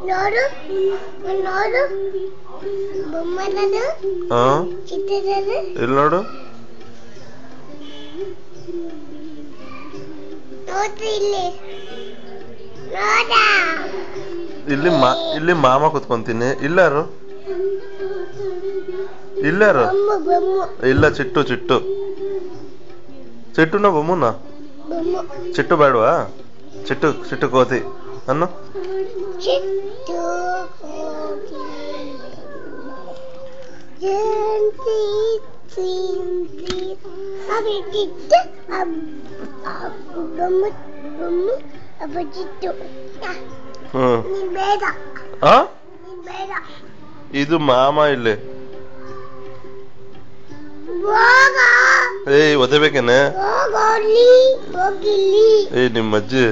ನೋಡು ನೋಡು ಬೊಮ್ಮನದು ಚಿತ್ರದದು ಇಲ್ಲಿ ನೋಡು ನೋಡ್ರಿ ಇಲ್ಲಿ ನೋಡ ಇಲ್ಲಿ ಮಾಮ ಕುತ್ಕೊಂತೀನಿ ಇಲ್ಲಾರು ಇಲ್ಲಾರು ಇಲ್ಲ ಚಿಟ್ಟು ಚಿಟ್ಟು ಚಿಟ್ಟುನ ಬೊಮ್ಮನ ಚಿಟ್ಟು ಬೇಡವಾ ಚಿಟ್ಟು ಚಿಟ್ಟು ಕೋತಿ ಅನ್ನು ಚಿಟ್ಟು ಇದು ಮಾಮ ಇಲ್ಲಿ ಏಯ್ ಒದಬೇಕೇನೆ ಏಯ್ ನಿಮ್ಮ ಅಜ್ಜಿ